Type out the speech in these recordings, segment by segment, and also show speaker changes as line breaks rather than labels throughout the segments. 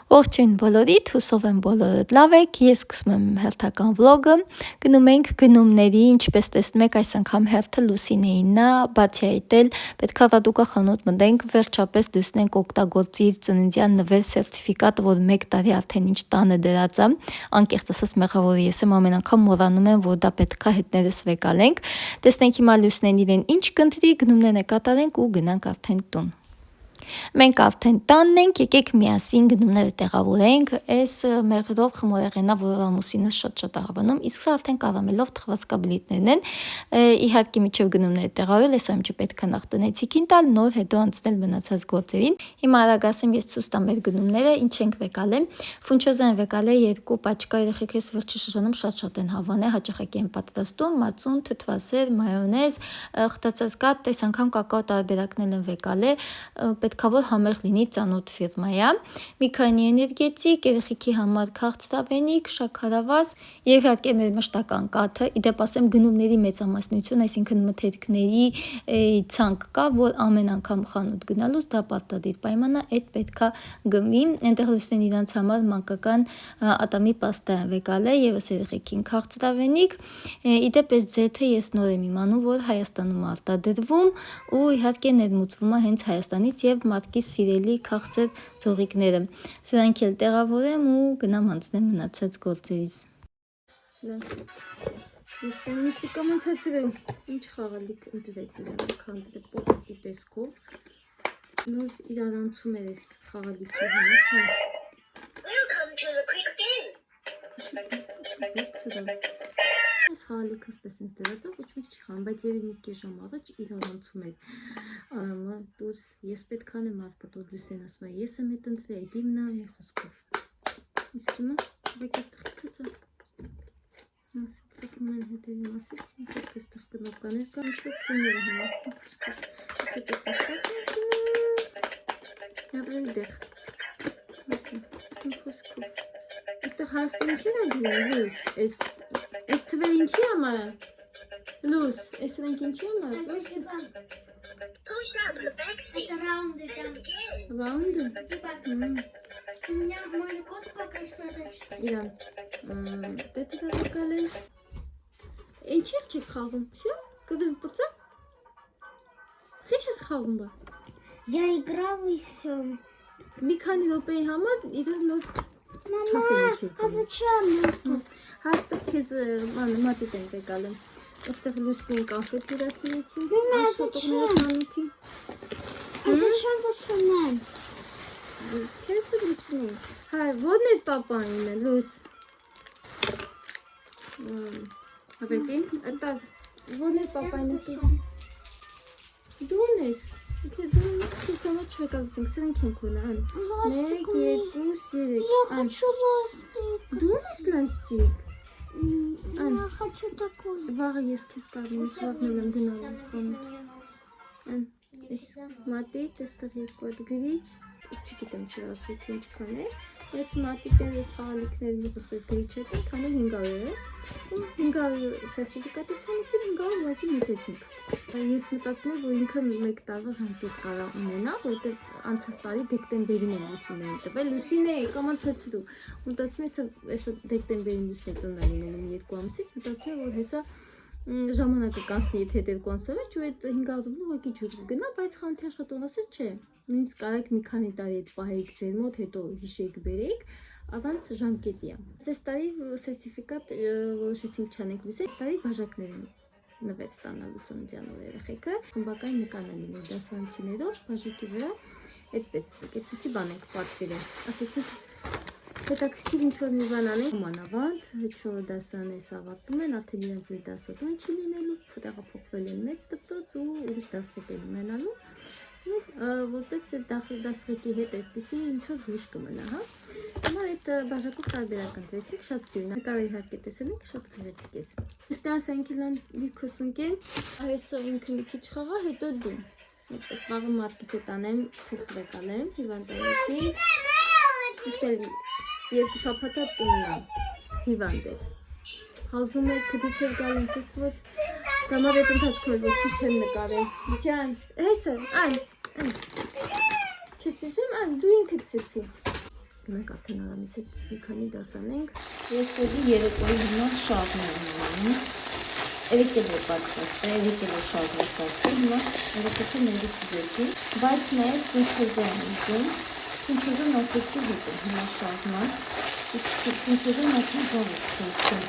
Ողջույն բոլորիդ, հուսով եմ բոլորդ լավ եք, ես սկսում եմ հերթական վլոգը, գնում ենք գնումների, ինչպես տեսնում եք այս անգամ հերթը Լուսինեինն է, բացի այդ էլ պետք է Ռադուկա խանութ մտենք, վերջապես լուսնենք օգտագործի իր ծննդյան նվեր սերտիֆիկատը, որ 1 տարի արդեն ինչ տանը դրած է, անկեղծ ասած մեղավոր ես եմ, ամեն անգամ մոռանում եմ, որ դա պետք է հետներս վեկալենք, տեսնենք հիմա Լուսնեն իրեն ինչ կընտրի, գնումներն կատարենք ու գնանք արդեն տուն։ Մենք արդեն տանն ենք, եկեք միասին գնումները տեղավորենք, այս մեղրով խմորեղենա, որ ամուսինս շատ աղավանում, իսկ սա արդեն կարամելով թխվածքաբլիթներն են, իհարկե միջև գնումները տեղավորել, այս ամիջը պետք է նախ տնեցիքին տալ, նոր հետո անցնել մնացած գործերին։ Հիմա արագասեմ ես ցույց տամ մեր գնումները, ինչ ենք վեկալել։ Ֆունչոզա են վեկալել 2 պաչկա, երեխեքս վերջի շրջանում շատ են հավանել, հաճախակի են պատրաստում, մածուն, թթվասեր, մայոնեզ, խտացած կաթ, այս անգամ կակաո տարբերակներ են վեկալել, պետքա որ համեղ լինի, ծանոթ ֆիրմա է։ Մի քանի էներգետիկ, երեխեքի համար քաղցրավենիք, շաքարավազ եւ իհարկե մեր մշտական կաթը։ Իդեպ ասեմ գնումների մեծամասնություն, այսինքն մթերքների ցանկ կա, որ ամեն անգամ խանութ գնալուց դա պարտադիր պայման է, այդ պետքա գնվի։ Այնտեղ լուսնեն իրանց համար մանկական ատամի պաստա են վեկալել, եւս երեխեքին քաղցրավենիք։ Իդեպ այս ձեթը ես նոր եմ իմանում, որ Հայաստանում արտադրվում ու իհարկե ներմուծվում է հենց Հայաստանից եւ մարդկիս սիրելի քաղցր ձողիկները։ Սրանք էլ տեղավորեմ ու գնամ անցնեմ մնացած գործերից։ Ինչ խաղալիք ընտրեց իրան, քանդրե պոկետի տեսքով։ Նոր իրանցում էր այս խաղալիքի համար։ Այս խաղալիքը ստեսենց դրած է, ոչ մեկ չի խաղում, բայց երևի մի քիչ ժամ առաջ իրանցում էր։ Արամը դուս ես պետք է նեմ արկտոր Լուսեն ասում է, ես եմ այդ ընտրել, այդ իմն է, մի խոսքով։ Իսկ հիմա վեք այստեղ գցեցա։ Ասեցիք մեն հետևի մասից, մի խոսք այստեղ կնոպկաներ կա, ինչ-որ ծիները հիմա, մի խոսքով։ Ես հետ ես այստեղ նավրել դեղ։ Մի խոսքով։ Այստեղ Հայաստան չի նագիրում, Լուս, այս թվեր ինչի համար է։ Լուս, այս ռենք ինչի համար է։
Это раунды там.
Раунды?
У меня мой кот пока что это 4.
Իրան, դետը դա վեկալ է։ Ինչ չեք խաղում, всё? Կդեմ պծա։ Քիչ ես խաղում բա։
Я играл и все.
Մի քանի րոպեի համար իրեն նոր
Мама, а зачем это?
հաստատ քեզ մատիտ են վեկալ եմ։ Այստեղ լուսնին կոնֆետ իրասիրեցին։
Մամա, zачем? А зачем вы сюда?
Քեզ լուսնին։ Հայ, ո՞րն է պապային է, լուս։ Ապետին, ըտա, ո՞րն է պապային է։ Դու ես։ Քեզ համար չվեկալեցինք, սրանք ենք ունեն։ 1, 2, 3։
Я хочу ластик.
Դու ես լաստիկ։
Я хочу такой.
Վաղը ես քեզ կարմին, վաղն եմ գնալու խանութ։ Այս մատիտ, այստեղ 2 հատ գրիչ, ես չգիտեմ շրասիկ ինչ կաներ, ես մատիտներ, ես խաղալիքներ, մի խոսքով գրիչ հետը, քանը 500 է, 500 սերտիֆիկատից հանեցին, 500 ուղղակի մտեցինք։ Ես մտածում եմ, որ ինքը 1 տարվա ժամկետ կարա ունենա, որովհետև անցած տարի դեկտեմբերին են Լուսինեին տվել, Լուսինե, կամանչացրու, մտածում եմ, այսօ դեկտեմբերին Լուսինե ծննդան լինելու 2 ամսից, մտածում եմ, որ հեսա ժամանակը կանցնի եթե 2 ամսը վերջ ու այդ 500 դուբլը ուղղակի ջուր գնա, բայց խանութի աշխատողն ասեց չէ, նույնիսկ կարեք մի քանի տարի այդ պահեիք ձեր մոտ, հետո հիշեիք բերեիք, առանց ժամկետի է։ Այս տարի սերտիֆիկատ որոշեցինք չանենք Լուսին, այս տարի բաժակներ են նվեր ստանալու ծննդյան օր երեխեքը, խմբական նկան են լինել դասարանցիներով, բաժակի վրա, այդպեսի բան ենք պատվիրել, ասեցինք հետաքրքիր ինչ-որ մի բան անենք, մանավանդ, հեչոր դասարանես ավարտում են, արդեն իրենց ձեր դասատուն չի լինելու, տեղափոխվել են մեծ դպրոց ու ուրիշ դասղեկ են ունենալու, որպես դասղեկի հետ այդպիսի ինչ-որ հույժ կմնա, հա։ Հիմա այդ բաժակով տարբերակ ընտրեցիք, շատ սիրուն, նկարը իհարկե տեսել եք, շատ գեղեցիկ է։ Ուսնաս անքիլան լիքոսունք են, այսօր ինքը մի քիչ խաղա, հետո դու։ Այդպես վաղը մարդկիս հետ անեմ, թուղթ վեկալեմ, հիվանդանոցի, երկու շաբաթա տունն է, հիվանդ ես։ Հազում էր քդից էր գալ ինքս, որ դամար այդ ընթացքում էր, որ չիչ չեն նկարել։ Ջան, հեսը, այն, չես ուզում, այն, դու ինքդ սրպի։ գնանք արդեն Արամից հետ մի քանի դասանենք։ Ես դեպի երեկոյի հիմա շարժն եմ անում։ Էլեկտրիկ է պատրաստել, էլեկտրիկ է շարժվել, հիմա էլեկտրիկը ների ծուծեցի, բայց նաև քունչուզը եմ ուզում, քունչուզը նոթեցի հետո հիմա շարժման, իսկ քունչուզը նոթին բաղ է շարժում։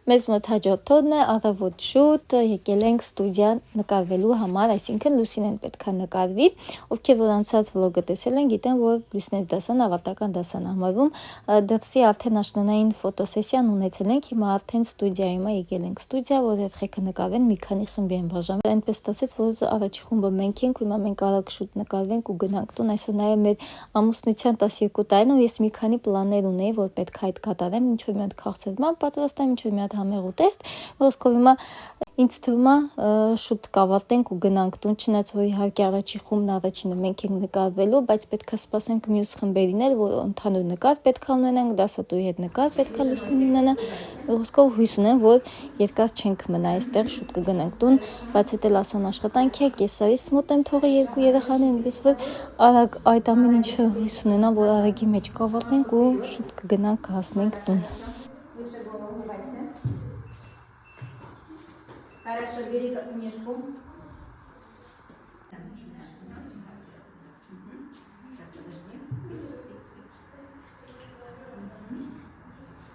Մեզ մոտ հաջորդ օրն է, առավոտ շուտ եկել ենք ստուդիա նկարվելու համար, այսինքն Լուսինեն պետքա նկարվի, ովքեր որ անցած վլոգը տեսել են, գիտեն, որ Լուսինե's դասան ավարտական դասան համարվում, դրսի արդեն աշնանային ֆոտոսեսիան ունեցել ենք, հիմա արդեն ստուդիայում եկել ենք ստուդիա, որ երեխեքը նկարվեն, մի քանի խմբի են բաժանվել, այնպես ստացեց, որ առաջի խումբը մենք ենք, հիմա մենք արագ շուտ նկարվենք ու գնանք տուն, այսօր նաև մեր ամուսնության 12 տարին ու ես մի քանի պլաններ ունեի, որ պետք է այդ կատարեմ, ինչ որ մի հատ քաղցր բան պատրաստեմ, ինչ որ մի հատ համեղ ուտեստ, ոսկով հիմա ինձ թվում է շուտ կավարտենք ու գնանք տուն, չնայած որ իհարկե առաջի խումբն առաջինը մենք ենք նկարվելու, բայց պետք է սպասենք մյուս խմբերին էլ, որ ընդհանուր նկար պետք է ունենանք, դասատուի հետ նկար պետք է Լուսինեն ունենա, ոսկով հույս ունեմ, որ երկար չենք մնա այստեղ, շուտ կգնանք տուն, բայց հետ էլ ասոն աշխատանք է, կեսարից մոտ եմ թողի երկու երեխաներին, այնպես որ արագ այդ ամեն ինչը հույս ունենամ, որ արագի մեջ կավարտենք ու շուտ կգնանք կհասնենք տուն։
Хорошо, бери книжку. Так, подожди.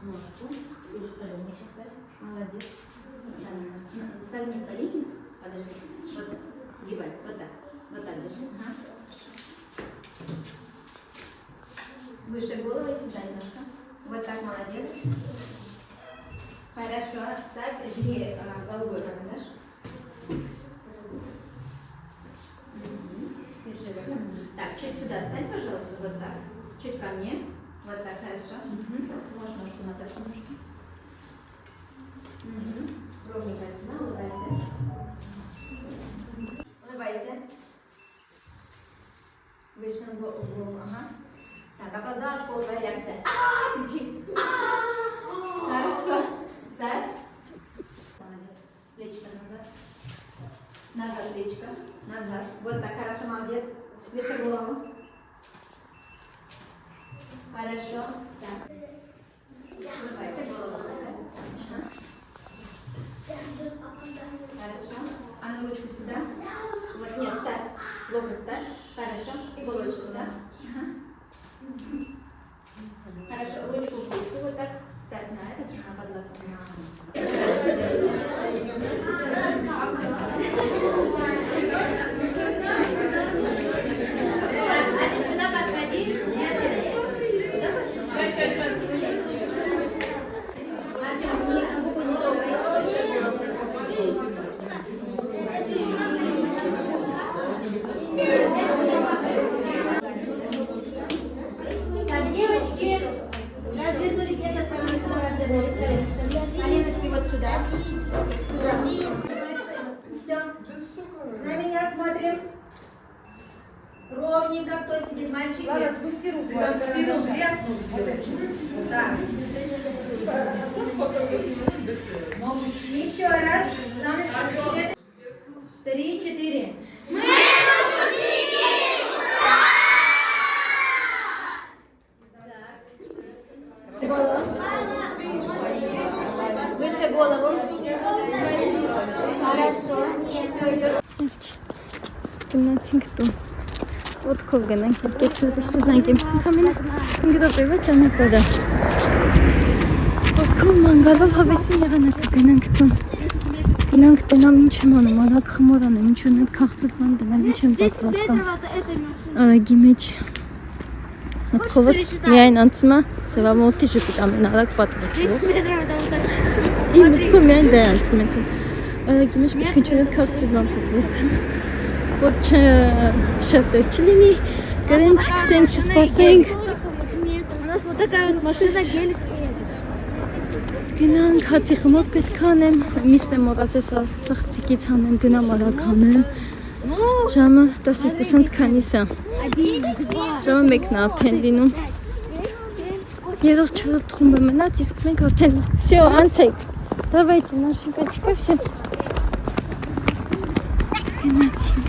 Ножку. Или целеночку ставь. Молодец. Согни колени. Подожди. Вот сгибай. Вот так. Вот так держи. Ага. Выше головы и сюда немножко. Вот так, молодец. Хорошо, ставь голубой карандаш. Держи. Так, чуть сюда стань, пожалуйста, вот так. Чуть ко мне. Вот так, хорошо. Можешь ножку назад немножко. Ровненько спина, улыбайся. Улыбайся. Выше на голову, ага. Так, опоздала школовая реакция. Кричи. Хорошо. Ставь. Молодец. Плечико назад. Назад плечико. Назад. Вот так, хорошо, молодец. Выше голову. Хорошо. Так. Улыбайся, голову. Хорошо. А ну ручку сюда. Вот, нет, ставь. Локоть ставь. Хорошо. И головочку сюда. Хорошо. Ручку в ручку. Вот так. Ставь на это, на подложку. Сюда подходи. Нет. Сейчас. Артем, губы не трогай. Так, девочки. Развернулись, это самое сюда развернулись, коленочки вот сюда. Все. На меня смотрим. Ровненько, кто сидит, мальчики.
Ладно, спусти руку.
Спину вверх. Так. Еще раз. 3, 4. Мы выпускники! Выше голову. Хорошо.
Գնացինք տուն։ Ոտքով գնանք, որ կեսը դեշտը զանգեմ։ Ընդամենը 5 րոպեվա ճանապարհ է։ Ոտքով ման գալով հավեսին եղանակը գնանք տուն։ Գնանք տնամ ինչ եմ անում, արագ խմոր անեմ, ինչ ունեմ քաղցրման դնեմ, ինչ եմ պատրաստում։ Արագի մեջ մտքովս միայն անցում է սևամորթի ժպիտ ամեն արագ պատրաստվող։ Իմ մտքով միայն դա անցում է։ Արագի մեջ պետք է ինչ-որ քաղցրման պատրաստեմ։ Որ շերտեր չլինի, գրեն չքսենք, չսպասենք։ Գնանք հացի խմոց պետք է անեմ, միսն եմ մոտացես ծխցիկից անեմ, գնամ արագ անեմ։ Ժամը 12-ից քանիս է։ Ժամը 1-ն է արդեն լինում։ Երրորդ չորրորդ խումբը մնաց, իսկ մենք արդեն всё, անցեք։ Давайте, Машенька, всё։ Գնացինք։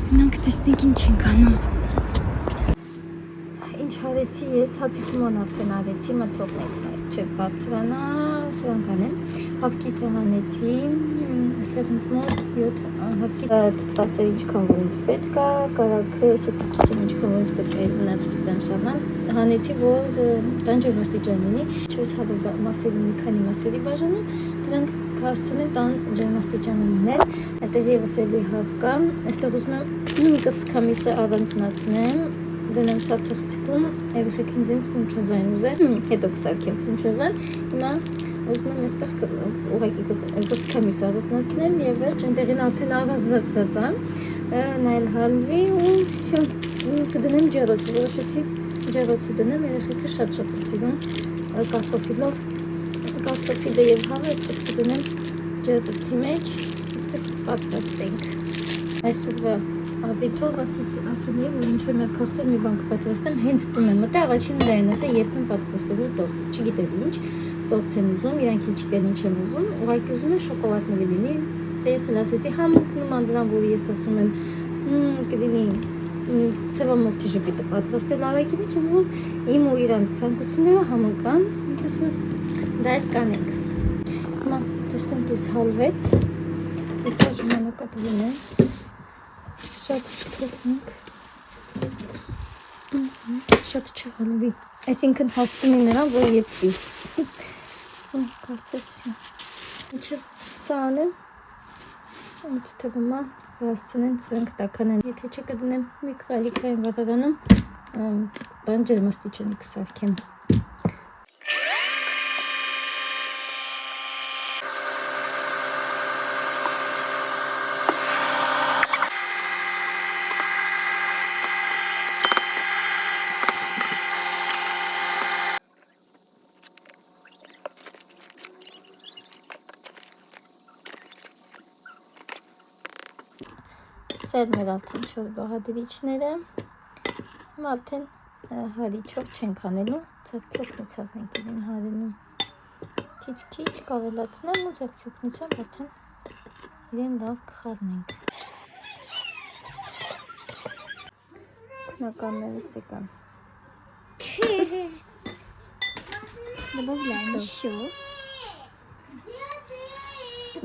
Գնանք տեսնենք ինչ ենք անում։ Ինչ արեցի ես, հացի խմոն արդեն արեցի, մթողնեք, չէ, բարձրանա, սրանք անեմ, հավկիթը հանեցի, այստեղ ինձ մոտ 7 հավկիթ թթվասեր ինչքան որ ինձ պետք է, կարագը սետիկիսեմ ինչքան որ ինձ պետք է մնացած դեմ սառնան, հանեցի, որ տան ջերմաստիճան լինի, չվես հավը մասերի մի քանի մասերի բաժանում, դրանք հասցնեն տան ջերմաստիճանը լինել, այդտեղ ևս էլի հավ կա, այստեղ ուզում եմ մի կծքամիսը առանձնացնեմ, դնեմ սա ծխցիկում, երեխեքին ինձ ֆունչոզային ուզեմ, հետո կսարքեմ ֆունչոզան, հիմա ուզում եմ այստեղ ուղղակի կծքամիս առանձնացնեմ եւ վերջ, այնտեղին արդեն առանձնացած եմ, նայել հալվի ու всё, կդնեմ ջեռոցի, որոշեցի ջեռոցի դնեմ, երեխեքը շատ է սիրում կարտոֆիլով, կարտոֆիլը եւ հավը այդպես կդնեմ ջեռոցի մեջ, այդպես պատրաստենք։ Այսօրվա Ավիտով ասել որ ինչ-որ մեր քաղցր մի բան կպատրաստեմ, հենց տուն եմ մտա, առաջին դա են ասել, երբ եմ պատրաստելու տորտ, չգիտեմ ինչ, տորտ եմ ուզում, իրանք էլ չգիտեն ինչ եմ ուզում, ուղղակի ուզում եմ շոկոլադնովի լինի, ես էլ ասեցի, համընկ նման դրան, որ ես ասում եմ, կլինի սևամորթի ժպիտը պատրաստելու արագի մեջ, որ իմ ու իրանց ցանկությունները համընկան, այնպես որ դա էլ կանենք։ Հիմա տեսնենք ես հալվեց, հետո ժամանակը կլինի շատ չթողնենք, շատ չհալվի, այսինքն հասցնի նրան, որ եփվի, կարծես ինչև սա անեմ, ինձ թվում է հասցնեն սրանք տականեն, եթե չկդնեմ միկրոալիքային վառարանում, տան ջերմաստիճանը կսարքեմ։ Սեր մեր արդեն շոր բաղադրիչները, արդեն հարիչով չենք անելու, ձեռքի օգնությամբ ենք իրեն հարենում, քիչ կավելացնեմ ու ձեռքի օգնությամբ արդեն իրեն լավ կխառնենք։ Քնականներս եկան։
Добавляем еще.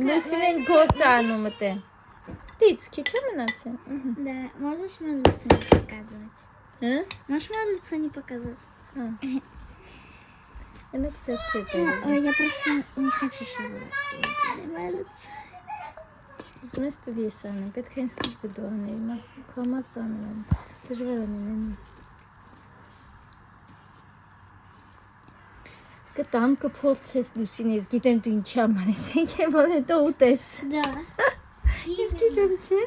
Լուսինեն գործ անում մտե։ Դից, քիչ է մնացել։
Да, можешь мое лицо не показывать? Можешь мое лицо не показывать?
Она цветы.
Я просто не хочу, чтобы мое лицо.
Вместо веса, պետք է սկիզբը դառնի, նա կամած անում, դժվար է ունենի։ Կտամ կփորձես Լուսին, ես գիտեմ դու ինչ համար ես եկել, որ հետո ուտես։
Да.
Ես գիտեմ, չէ։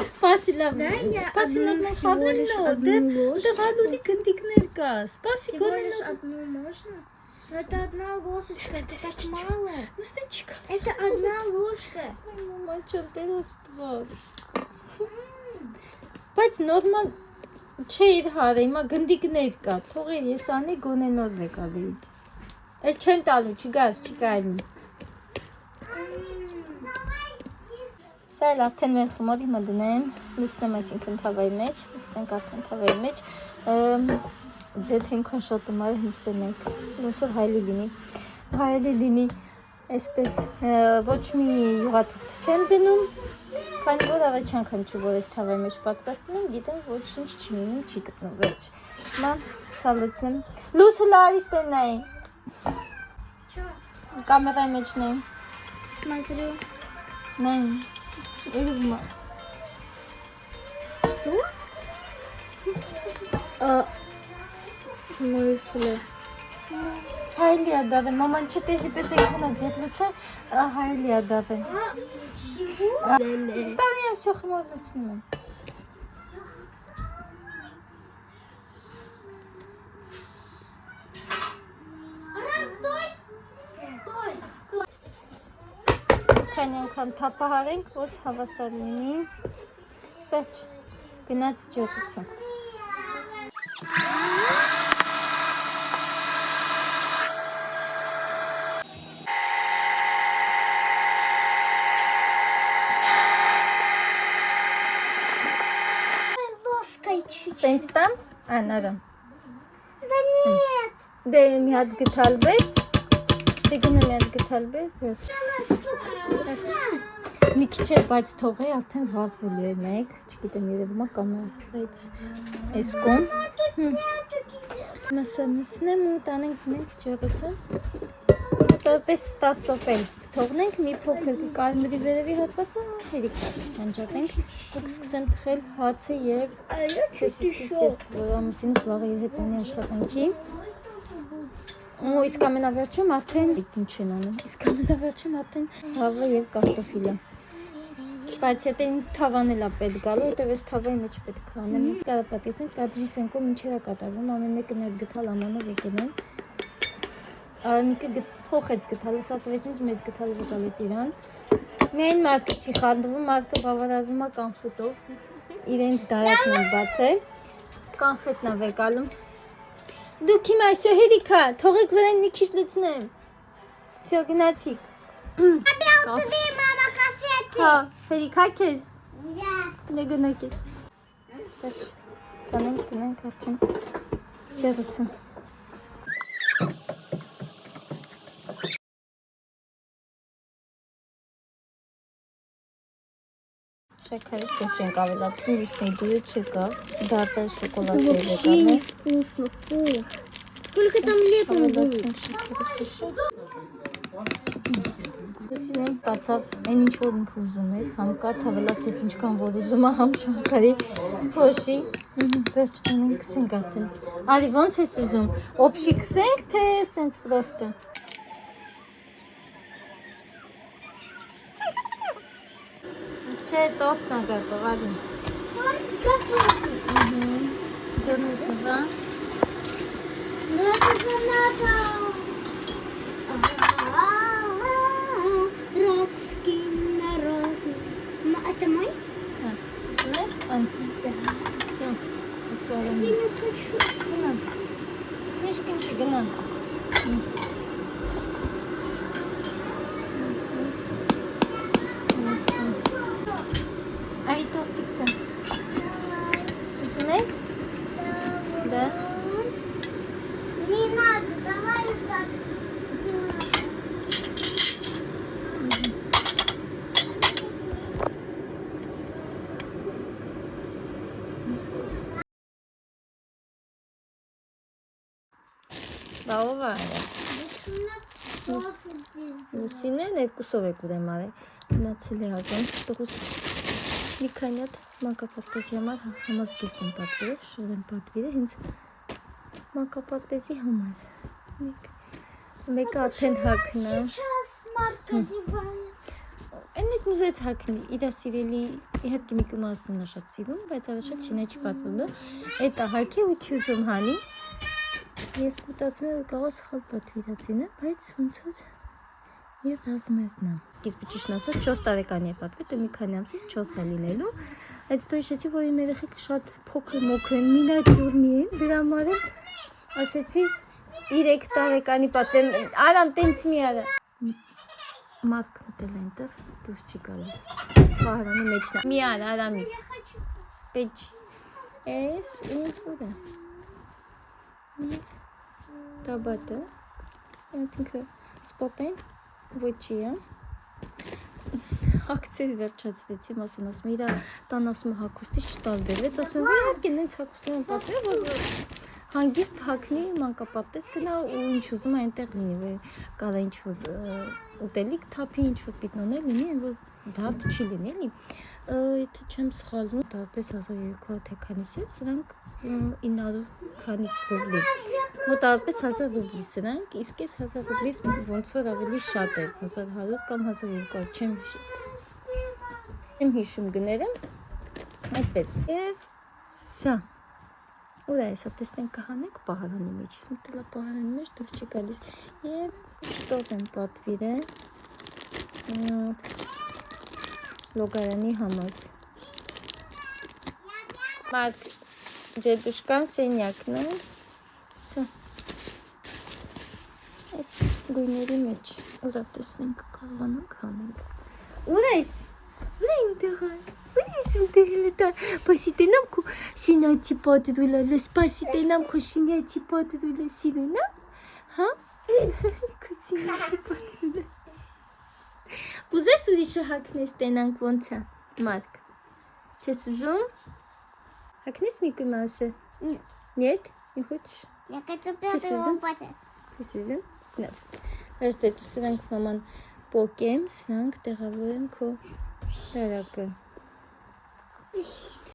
Սպասի լավ։
Да, я
Սպասի լավ
одну всего
մոխավներ
лишь
նո,
одну ложечку.
դե հալուդի գնդիկներ կա։ Սպասի
Всего
գոնե
лишь одну можно? Но это одна ложечка, это так мало.
Ոստե չկա։
Это одна ложка.
Մամա չընտերստված։ Բայց նորմալ չէ իր հարը, հիմա գնդիկներ կա, թողեր ես անի գոնե նոր վեկալից։ Էլ չեմ տալու, չգաս, չկայնի։ Սա էլ արդեն մեր խմորի հիմա դնեմ, լցնեմ այսինքն թավայի մեջ, լցնենք արդեն թավայի մեջ, ձետ հենքան շատ ըմար հենց դնենք, ոնց որ հայելի լինի, այսպես ոչ մի յուղաթուղթ չեմ դնում, քանի որ առաջ անգամ չի որ այս թավայի մեջ պատրաստում եմ, գիտեմ ոչինչ չի լինում, չի գտնում, վերջ։ Հիմա սա լցնեմ, լուսը լարի ստենային։ Կամերայի մեջ նայ։
Смотрю.
Նայ։ Իրվում։
Что? В смысле?
Հայլի է դավեն, մաման չտեսի պես եք հնած ետ լուծա, հայլի է դավեն։
Чего?
Տանի եմ շոխ մազացնում եմ։
Стой! Стой! Стой!
Քանի անգամ թափահարենք, որ հավասար լինի։ Վերջ, գնաց ջոտուցը։
Ложкой чуть.
Սենց տամ, անարը։
Да нет!
Դե մի հատ գթալ բե, դե գնա մի հատ գթալ բե, վերջ։
Она столько вкусная.
Մի քիչ է, բայց թողի արդեն վարդվելու է նայեք, չգիտեմ երևում է կամերայից այս կոմ։ Մասանցնեմ ու տանենք մենք ջեղոցը։ Պես 10 տոպել թողնենք, մի փոքր կարմրի վերևի հատվածը հերիք անջատենք, ու կսկսեմ թխել հացը եւ սեսիսկիցեստ, որ ամուսինս վաղը իր հետ ունի աշխատանքի։ Ու իսկ ամենավերջում արդեն ինչ են անում, իսկ ամենավերջում արդեն հավը եւ կարտոֆիլը։ Բայց եթե ինձ թավան էլ է պետք գալու, որտեվ այս թավայի մեջ պետք է անեմ, ինձ կարապատեսենք, կադրից ենքով ինչեր է կատարվում, ամեն մեկը մի հատ գթալ ամանով եկել են։ Արամիկը փոխեց գթալը, սա տվեց ինձ մեծ գթալը վկալեց իրան։ Միայն մարդը չի խանդվում, մարդը բավարարվում է կանֆետով, իրենց դարակն են բաց է, կանֆետն է վեկալում։ Դուք հիմա այսօ հերիքա, թողեք վրան մի քիչ լուծնեմ։ Շո գնացիք։
Тебе, мама, конфеты.
Հա, հերիքա քեզ։
Да.
Դե գնաք ես։ Տնենք արդեն ջեղուցը։ Շաքարի քեզ չենք ավելացնում, լուսնի դուրը չկա, դատը շոկոլադի է
Вообще
եկանը։
невкусно, фу. Сколько там летом будет?
Լուսինեն բացավ, այն ինչ որ ինքը ուզում էր, համ կաթ ավելացեց ինչքան որ ուզում է, համ շաքարի փոշի, վերջ տնենք կսենք արդեն։ Արի ոնց ես ուզում, օբշի կսենք, թե սենց պրոստը։ Չէ, տորտն է գատող, արի։ Ձորնի կվա։
Надо. Радский народ. Это мой?
Ես ան։ Всё, ասորեմ։
Я не хочу.
Գնա։ Սնիշկին չի գնա։ Այ տորտիկ տա։ Ուզում ես։ Да.
Не надо, давай так.
Բա ով է։ Լուսինեն երկուսով եք ուրեմ արել, մնացել է ազոն, տղուս մի քանի հատ մանկապարտեզի համար համազգեստ եմ պատվիրել, շոր եմ պատվիրել, հենց մանկապարտեզի համար, մեկը արդեն հակնա,
Сейчас Марка одевает.
այն մեկ ուզեց հակնի, իրա սիրելի, իհատկի մի կմասնում նա շատ սիրում, բայց առաջատ չինե չի պատվում, էտ է հակի ու չի ուզում հանի, ես մտածում եմ կարող սխալ պատվիրացին է, բայց ոնց որ եւ ռազմերն է։ Սկիզբը ճիշտ ասած 4 տարեկան է պատվի, դե մի քանի ամսից 4 է լինելու։ Այդ դու հիշեցի, որ իմ երեխեքը շատ փոքր մոքր են, մինիատյուրնի են, դրա համար ասեցի 3 տարեկանի պատվեն, արամ տենց մի արա։ Մարկ մտել է այնտեղ, դուրս չի գալիս։ Պահարանի մեջն է։ Մի արա, արամի։ Պեջ։ Էս ուր է։ Տաբատը, ինքը սպոտեն, ոչի է, հակցեր վերջացվեցի, մասուն ասում, իրա տան ասում հակուստից չտալվելեց, ասում, որ իհարկե նենց հակուստում եմ պատրել, որ հանգիստ հագնի, մանկապարտեզ գնա ու ինչ ուզում է այնտեղ լինի, կարա ինչ որ ուտելիք թափի, ինչ որ պիտնոներ լինի, այն որ դարձ չի լինի, էլի։ Եթե չեմ սխալվում, տարպես 1200 թե քանիսի է, սրանք 900 քանիս ռուբլի։ Մոտավորապես 1000 ռուբլի սրանք, իսկ այս 1000 ռուբլից ոնց որ ավելի շատ է, 1100 կամ 1200, չեմ հիշում գները, այդպես։ Եվ սա, ուր է սա, տեսնենք կհանենք պահարանի մեջ, սմտելա պահարանի մեջ դուր չի գալիս, և շտով եմ պատվիրել լոգարանի համազ։ Մարկ, ջեդուշկան սենյակն է, սա, այս գույների մեջ, ուրա տեսնենք կարվանանք հանենք։ Ուր ես, ուր է ինտեղ է, ուր ես ինտեղ է, պասի տենամ քո շինաչի պատրուլը, սպասի տենամ քո շինաչի պատրուլը, սիրունա, հա, քո շինաչի պատրուլը։ Ուզես ուրիշը հագնես տենանք ոնց է, Մարկ, չես ուզում, հագնես Միկի Մաուսը, нет, не хочешь,
Я хочу первый пасет.
չես ուզում, նա, հրստետ ու սրանք մաման պոկեմ, սրանք տեղավորեմ քո դարակը,